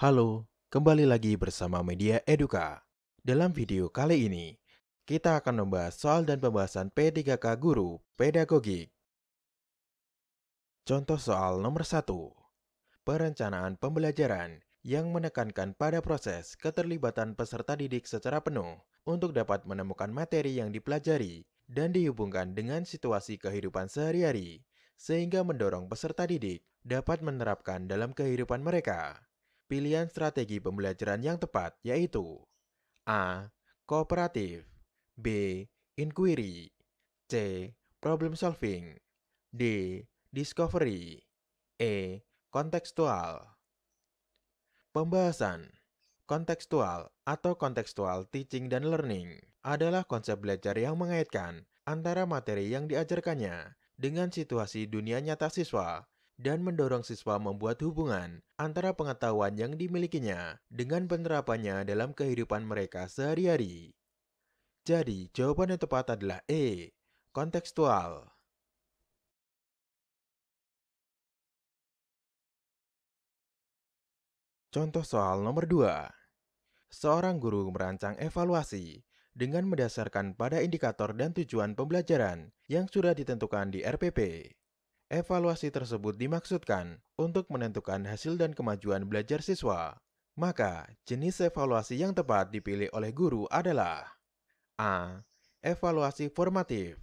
Halo, kembali lagi bersama Media Eduka. Dalam video kali ini, kita akan membahas soal dan pembahasan P3K Guru Pedagogik. Contoh soal nomor 1. Perencanaan pembelajaran yang menekankan pada proses keterlibatan peserta didik secara penuh untuk dapat menemukan materi yang dipelajari dan dihubungkan dengan situasi kehidupan sehari-hari, sehingga mendorong peserta didik dapat menerapkan dalam kehidupan mereka. Pilihan strategi pembelajaran yang tepat yaitu A. Kooperatif, B. Inquiry, C. Problem solving, D. Discovery, E. Kontekstual. Pembahasan kontekstual atau contextual teaching dan learning adalah konsep belajar yang mengaitkan antara materi yang diajarkannya dengan situasi dunia nyata siswa dan mendorong siswa membuat hubungan antara pengetahuan yang dimilikinya dengan penerapannya dalam kehidupan mereka sehari-hari. Jadi, jawaban yang tepat adalah E. Kontekstual. Contoh soal nomor 2. Seorang guru merancang evaluasi dengan mendasarkan pada indikator dan tujuan pembelajaran yang sudah ditentukan di RPP. Evaluasi tersebut dimaksudkan untuk menentukan hasil dan kemajuan belajar siswa. Maka, jenis evaluasi yang tepat dipilih oleh guru adalah A. Evaluasi formatif,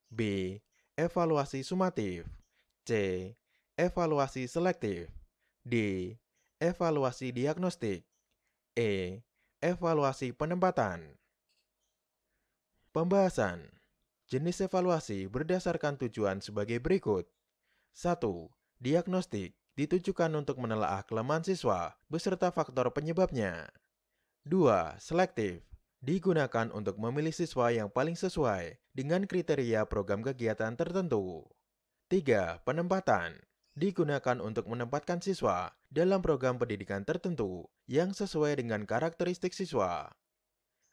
B. Evaluasi sumatif, C. Evaluasi selektif, D. Evaluasi diagnostik, E. Evaluasi penempatan. Pembahasan jenis evaluasi berdasarkan tujuan sebagai berikut. 1. Diagnostik ditujukan untuk menelaah kelemahan siswa beserta faktor penyebabnya. 2. Selektif digunakan untuk memilih siswa yang paling sesuai dengan kriteria program kegiatan tertentu. 3. Penempatan digunakan untuk menempatkan siswa dalam program pendidikan tertentu yang sesuai dengan karakteristik siswa.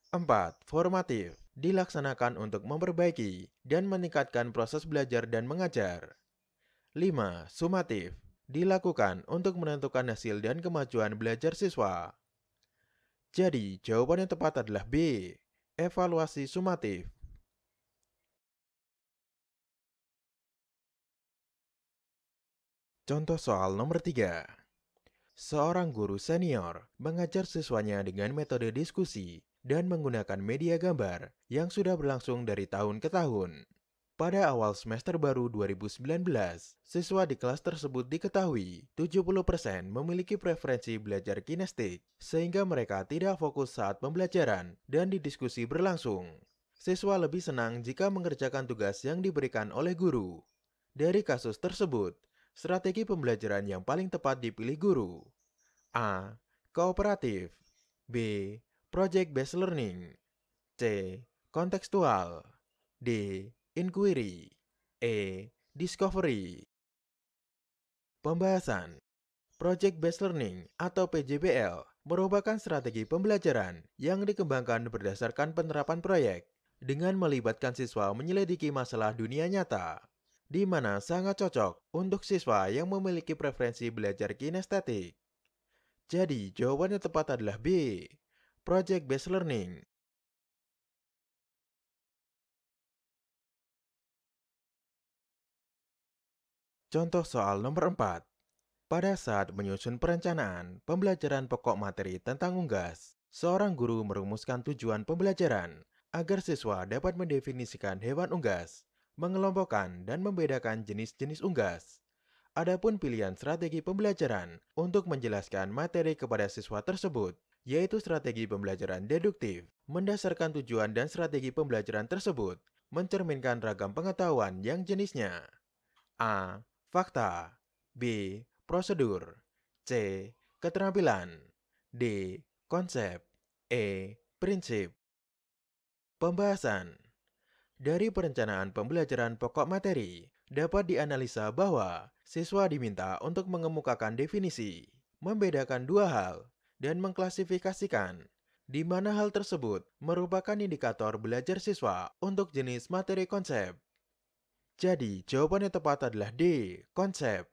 4. Formatif dilaksanakan untuk memperbaiki dan meningkatkan proses belajar dan mengajar. 5. Sumatif dilakukan untuk menentukan hasil dan kemajuan belajar siswa. Jadi, jawaban yang tepat adalah B. Evaluasi sumatif. Contoh soal nomor 3. Seorang guru senior mengajar siswanya dengan metode diskusi dan menggunakan media gambar yang sudah berlangsung dari tahun ke tahun. Pada awal semester baru 2019, siswa di kelas tersebut diketahui 70% memiliki preferensi belajar kinestik, sehingga mereka tidak fokus saat pembelajaran dan didiskusi berlangsung. Siswa lebih senang jika mengerjakan tugas yang diberikan oleh guru. Dari kasus tersebut, strategi pembelajaran yang paling tepat dipilih guru. A. Kooperatif, B. Project-based learning, C. Kontekstual, D. Inquiry, E. Discovery. Pembahasan Project-based learning atau PJBL merupakan strategi pembelajaran yang dikembangkan berdasarkan penerapan proyek dengan melibatkan siswa menyelidiki masalah dunia nyata, di mana sangat cocok untuk siswa yang memiliki preferensi belajar kinestetik. Jadi, jawaban yang tepat adalah B. Project-based learning. Contoh soal nomor 4. Pada saat menyusun perencanaan pembelajaran pokok materi tentang unggas, seorang guru merumuskan tujuan pembelajaran agar siswa dapat mendefinisikan hewan unggas, mengelompokkan dan membedakan jenis-jenis unggas. Adapun pilihan strategi pembelajaran untuk menjelaskan materi kepada siswa tersebut, yaitu strategi pembelajaran deduktif, mendasarkan tujuan dan strategi pembelajaran tersebut, mencerminkan ragam pengetahuan yang jenisnya. A. Fakta, B. Prosedur, C. Keterampilan, D. Konsep, E. Prinsip. Pembahasan dari perencanaan pembelajaran pokok materi dapat dianalisa bahwa siswa diminta untuk mengemukakan definisi, membedakan dua hal, dan mengklasifikasikan, di mana hal tersebut merupakan indikator belajar siswa untuk jenis materi konsep. Jadi, jawaban yang tepat adalah D. Konsep.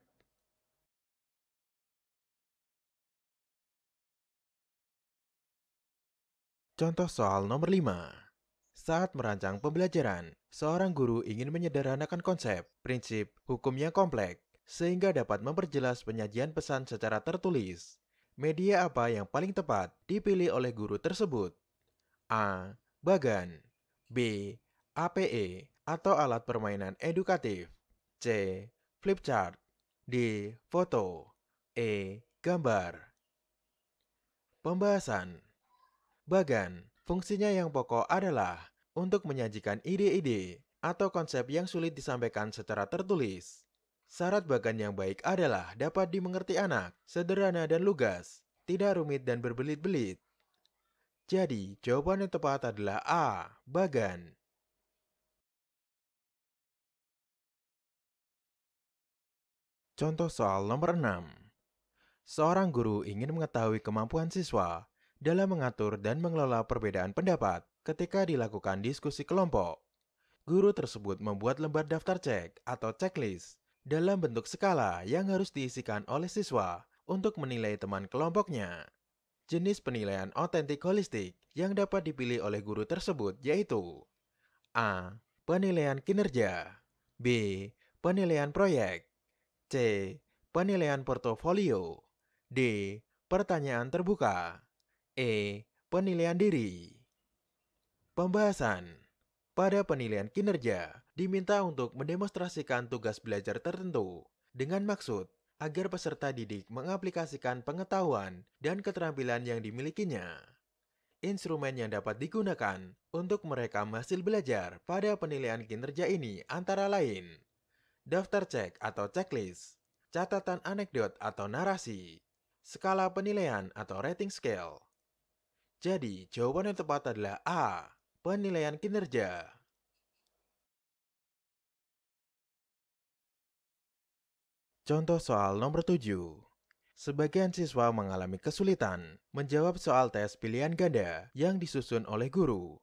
Contoh soal nomor 5. Saat merancang pembelajaran, seorang guru ingin menyederhanakan konsep, prinsip, hukum yang kompleks, sehingga dapat memperjelas penyajian pesan secara tertulis. Media apa yang paling tepat dipilih oleh guru tersebut? A. Bagan. B. APE atau alat permainan edukatif. C. Flipchart. D. Foto. E. Gambar. Pembahasan. Bagan, fungsinya yang pokok adalah untuk menyajikan ide-ide atau konsep yang sulit disampaikan secara tertulis. Syarat bagan yang baik adalah dapat dimengerti anak, sederhana dan lugas, tidak rumit dan berbelit-belit. Jadi, jawaban yang tepat adalah A. Bagan. Contoh soal nomor 6. Seorang guru ingin mengetahui kemampuan siswa dalam mengatur dan mengelola perbedaan pendapat ketika dilakukan diskusi kelompok. Guru tersebut membuat lembar daftar cek atau checklist dalam bentuk skala yang harus diisikan oleh siswa untuk menilai teman kelompoknya. Jenis penilaian otentik holistik yang dapat dipilih oleh guru tersebut yaitu A. Penilaian kinerja. B. Penilaian proyek. C. Penilaian portofolio. D. Pertanyaan terbuka. E. Penilaian diri. Pembahasan. Pada penilaian kinerja, diminta untuk mendemonstrasikan tugas belajar tertentu dengan maksud agar peserta didik mengaplikasikan pengetahuan dan keterampilan yang dimilikinya. Instrumen yang dapat digunakan untuk merekam hasil belajar pada penilaian kinerja ini antara lain daftar cek atau checklist, catatan anekdot atau narasi, skala penilaian atau rating scale. Jadi, jawaban yang tepat adalah A. Penilaian kinerja. Contoh soal nomor 7. Sebagian siswa mengalami kesulitan menjawab soal tes pilihan ganda yang disusun oleh guru.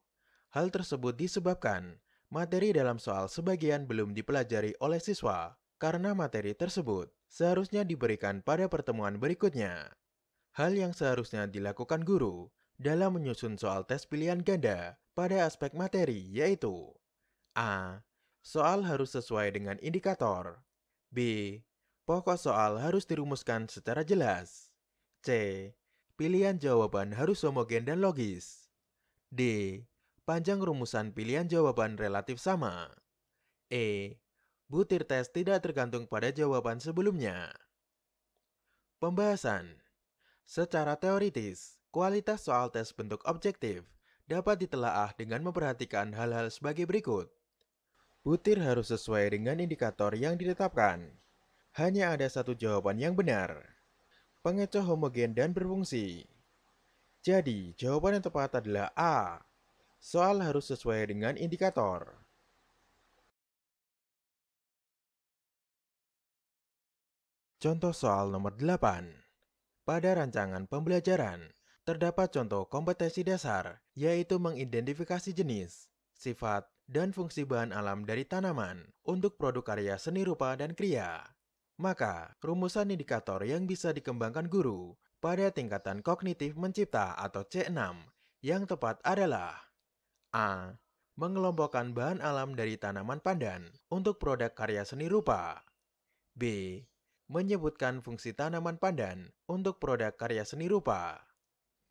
Hal tersebut disebabkan materi dalam soal sebagian belum dipelajari oleh siswa karena materi tersebut seharusnya diberikan pada pertemuan berikutnya. Hal yang seharusnya dilakukan guru dalam menyusun soal tes pilihan ganda pada aspek materi yaitu A. Soal harus sesuai dengan indikator. B. Pokok soal harus dirumuskan secara jelas. C. Pilihan jawaban harus homogen dan logis. D. Panjang rumusan pilihan jawaban relatif sama. E. Butir tes tidak tergantung pada jawaban sebelumnya. Pembahasan. Secara teoritis, kualitas soal tes bentuk objektif dapat ditelaah dengan memperhatikan hal-hal sebagai berikut. Butir harus sesuai dengan indikator yang ditetapkan. Hanya ada satu jawaban yang benar. Pengecoh homogen dan berfungsi. Jadi, jawaban yang tepat adalah A. Soal harus sesuai dengan indikator. Contoh soal nomor 8. Pada rancangan pembelajaran, terdapat contoh kompetensi dasar, yaitu mengidentifikasi jenis, sifat, dan fungsi bahan alam dari tanaman untuk produk karya seni rupa dan kriya. Maka, rumusan indikator yang bisa dikembangkan guru pada tingkatan kognitif mencipta atau C6 yang tepat adalah A. Mengelompokkan bahan alam dari tanaman pandan untuk produk karya seni rupa. B. Menyebutkan fungsi tanaman pandan untuk produk karya seni rupa.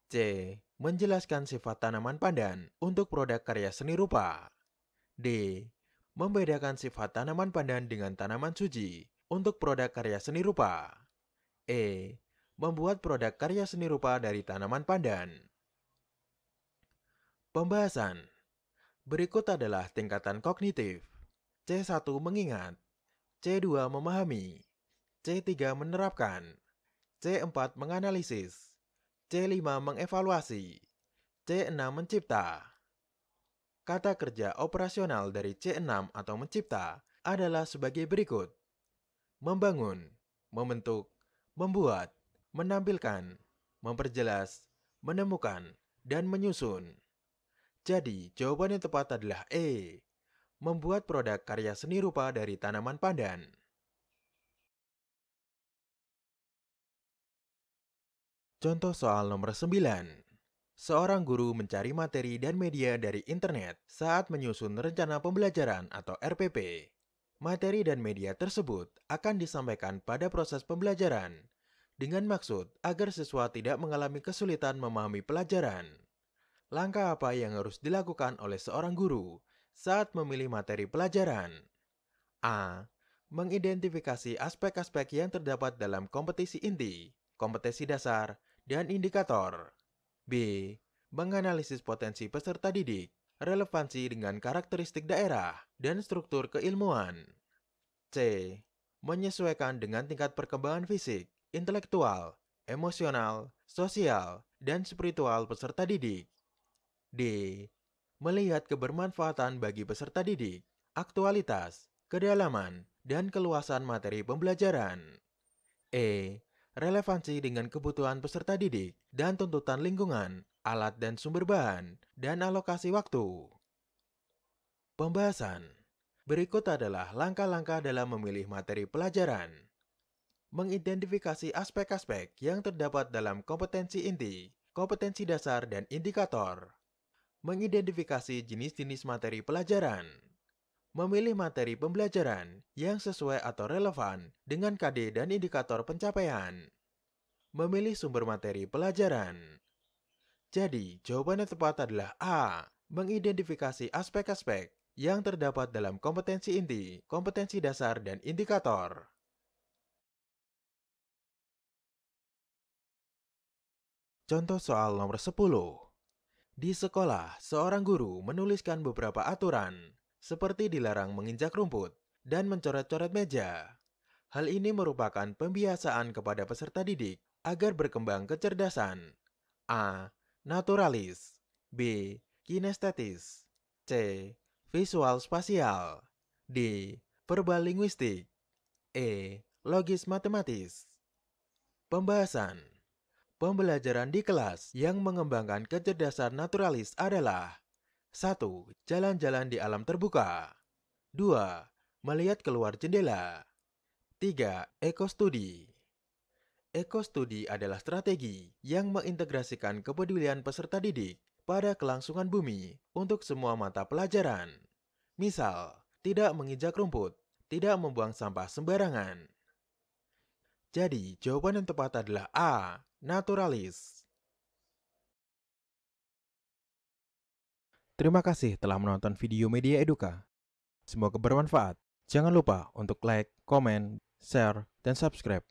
C. Menjelaskan sifat tanaman pandan untuk produk karya seni rupa. D. Membedakan sifat tanaman pandan dengan tanaman suji untuk produk karya seni rupa. E. Membuat produk karya seni rupa dari tanaman pandan. Pembahasan. Berikut adalah tingkatan kognitif. C1 mengingat, C2 memahami, C3 menerapkan, C4 menganalisis, C5 mengevaluasi, C6 mencipta. Kata kerja operasional dari C6 atau mencipta adalah sebagai berikut. Membangun, membentuk, membuat, menampilkan, memperjelas, menemukan, dan menyusun. Jadi, jawaban yang tepat adalah E. Membuat produk karya seni rupa dari tanaman pandan. Contoh soal nomor 9. Seorang guru mencari materi dan media dari internet saat menyusun rencana pembelajaran atau RPP. Materi dan media tersebut akan disampaikan pada proses pembelajaran dengan maksud agar siswa tidak mengalami kesulitan memahami pelajaran. Langkah apa yang harus dilakukan oleh seorang guru saat memilih materi pelajaran? A. Mengidentifikasi aspek-aspek yang terdapat dalam kompetisi inti, kompetensi dasar, dan indikator. B. Menganalisis potensi peserta didik, relevansi dengan karakteristik daerah, dan struktur keilmuan. C. Menyesuaikan dengan tingkat perkembangan fisik, intelektual, emosional, sosial, dan spiritual peserta didik. D. Melihat kebermanfaatan bagi peserta didik, aktualitas, kedalaman, dan keluasan materi pembelajaran. E. Relevansi dengan kebutuhan peserta didik dan tuntutan lingkungan, alat dan sumber bahan, dan alokasi waktu. Pembahasan. Berikut adalah langkah-langkah dalam memilih materi pelajaran. Mengidentifikasi aspek-aspek yang terdapat dalam kompetensi inti, kompetensi dasar, dan indikator. Mengidentifikasi jenis-jenis materi pelajaran. Memilih materi pembelajaran yang sesuai atau relevan dengan KD dan indikator pencapaian. Memilih sumber materi pelajaran. Jadi, jawaban yang tepat adalah A. Mengidentifikasi aspek-aspek yang terdapat dalam kompetensi inti, kompetensi dasar, dan indikator. Contoh soal nomor 10. Di sekolah, seorang guru menuliskan beberapa aturan, seperti dilarang menginjak rumput dan mencoret-coret meja. Hal ini merupakan pembiasaan kepada peserta didik agar berkembang kecerdasan. A. Naturalis. B. Kinestetis. C. Visual spasial. D. Verbal linguistik. E. Logis matematis. Pembahasan. Pembelajaran di kelas yang mengembangkan kecerdasan naturalis adalah 1. Jalan-jalan di alam terbuka. 2. Melihat keluar jendela. 3. Ekostudi. Ekostudi adalah strategi yang mengintegrasikan kepedulian peserta didik pada kelangsungan bumi untuk semua mata pelajaran. Misal, tidak menginjak rumput, tidak membuang sampah sembarangan. Jadi, jawaban yang tepat adalah A. Naturalis. Terima kasih telah menonton video Media Eduka. Semoga bermanfaat. Jangan lupa untuk like, komen, share, dan subscribe.